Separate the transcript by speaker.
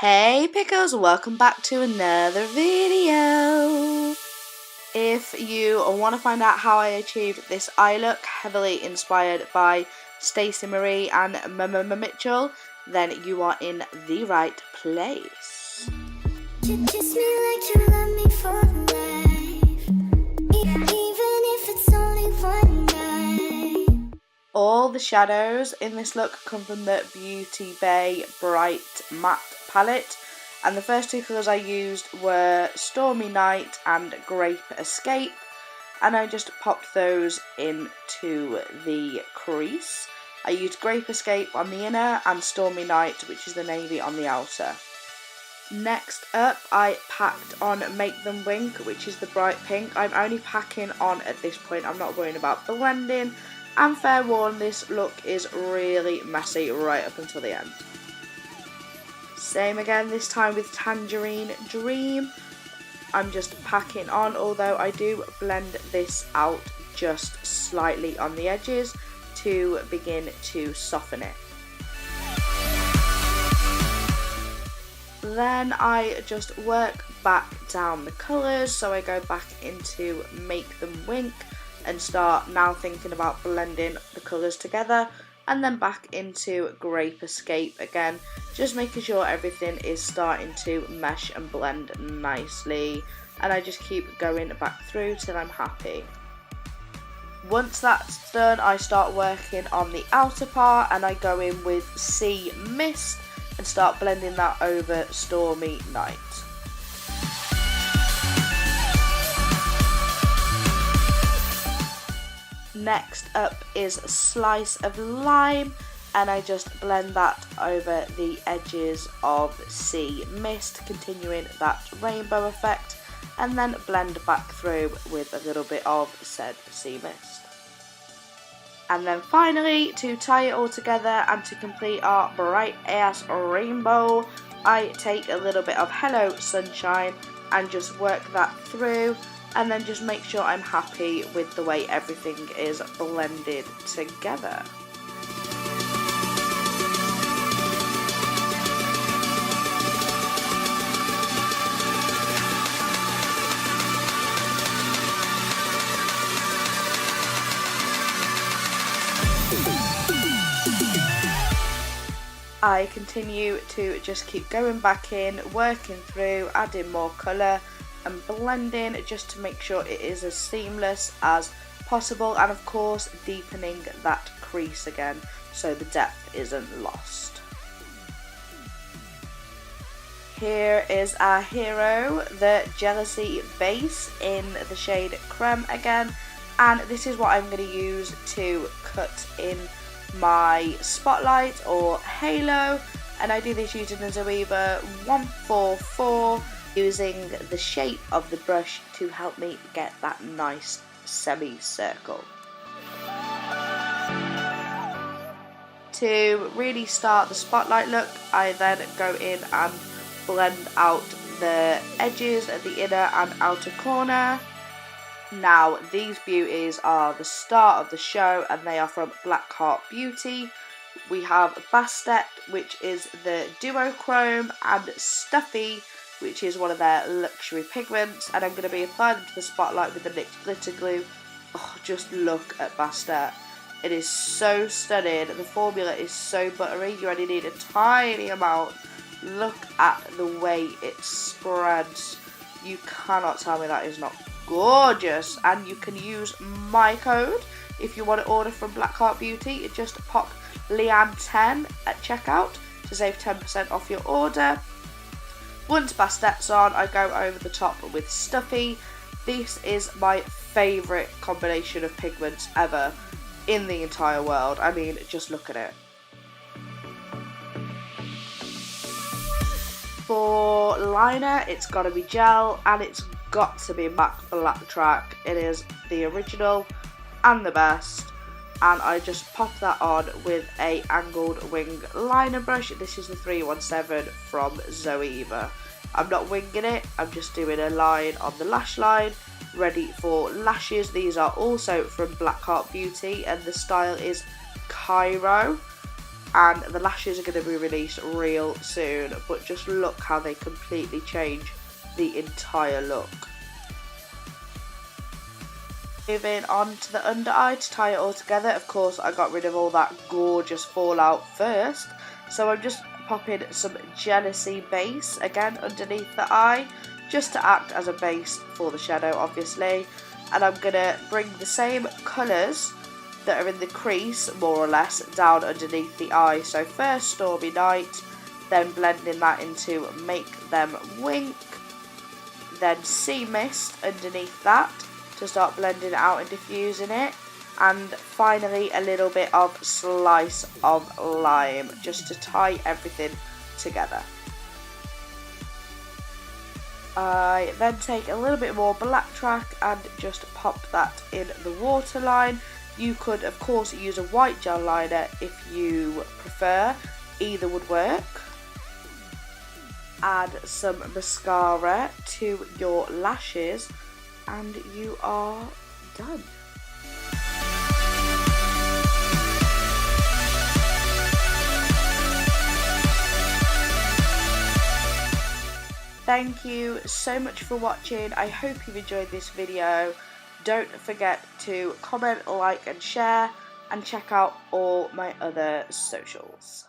Speaker 1: Hey Pickles, welcome back to another video. If you want to find out how I achieved this eye look, heavily inspired by Stacey Marie and Mitchell, then you are in the right place.
Speaker 2: Kiss me like you love me for life, even if it's only one night.
Speaker 1: All the shadows in this look come from the Beauty Bay Bright Matte palette, and the first two colours I used were Stormy Night and Grape Escape, and I just popped those into the crease. I used Grape Escape on the inner and Stormy Night, which is the navy, on the outer. Next up, I packed on Make Them Wink, which is the bright pink. I'm only packing on at this point, I'm not worrying about blending, and fair warning, this look is really messy right up until the end. Same again, this time with Tangerine Dream. I'm just packing on, although I do blend this out just slightly on the edges to begin to soften it. Then I just work back down the colours, so I go back into Make Them Wink and start now thinking about blending the colours together, and then back into Grape Escape again, just making sure everything is starting to mesh and blend nicely, and I just keep going back through till I'm happy. Once that's done, I start working on the outer part, and I go in with Sea Mist and start blending that over Stormy Night. Next up is Slice of Lime, and I just blend that over the edges of Sea Mist, continuing that rainbow effect, and then blend back through with a little bit of said Sea Mist. And then finally, to tie it all together and to complete our bright ass rainbow, I take a little bit of Hello Sunshine and just work that through, and then just make sure I'm happy with the way everything is blended together. I continue to just keep going back in, working through, adding more colour and blending just to make sure it is as seamless as possible, and of course deepening that crease again so the depth isn't lost. Here is our hero, the GELISY base in the shade Creme again, and this is what I'm going to use to cut in my spotlight or halo, and I do this using the ZOEVA 144, using the shape of the brush to help me get that nice semicircle. To really start the spotlight look, I then go in and blend out the edges at the inner and outer corner. Now, these beauties are the star of the show, and they are from Black Heart Beauty. We have Bastet, which is the duochrome, and Stuffie, which is one of their luxury pigments, and I'm going to be applying them to the spotlight with the NYX glitter glue. Oh, just look at Bastet. It is so stunning. The formula is so buttery. You only need a tiny amount. Look at the way it spreads. You cannot tell me that is not gorgeous. And you can use my code if you want to order from Black Heart Beauty. Just pop Leanne10 at checkout to save 10% off your order. Once Bastet's on, I go over the top with Stuffie. This is my favourite combination of pigments ever in the entire world. I mean, just look at it. For liner, it's got to be gel, and it's got to be MAC Blacktrack. It is the original and the best. And I just pop that on with a angled wing liner brush. This is the 317 from ZOEVA. I'm not winging it, I'm just doing a line on the lash line, ready for lashes. These are also from Black Heart Beauty, and the style is Cairo. and the lashes are going to be released real soon, but just look how they completely change the entire look. Moving on to the under eye to tie it all together. Of course, I got rid of all that gorgeous fallout first, so I'm just popping some GELISY base again underneath the eye, just to act as a base for the shadow, obviously. And I'm going to bring the same colours that are in the crease, more or less, down underneath the eye. So first Stormy Night, then blending that into Make Them Wink, then Sea Mist underneath that to start blending it out and diffusing it, and finally a little bit of Slice of Lime just to tie everything together. I then take a little bit more blacktrack and just pop that in the waterline. You could of course use a white gel liner if you prefer, either would work. Add some mascara to your lashes and you are done. Thank you so much for watching. I hope you've enjoyed this video. Don't forget to comment, like and share, and check out all my other socials.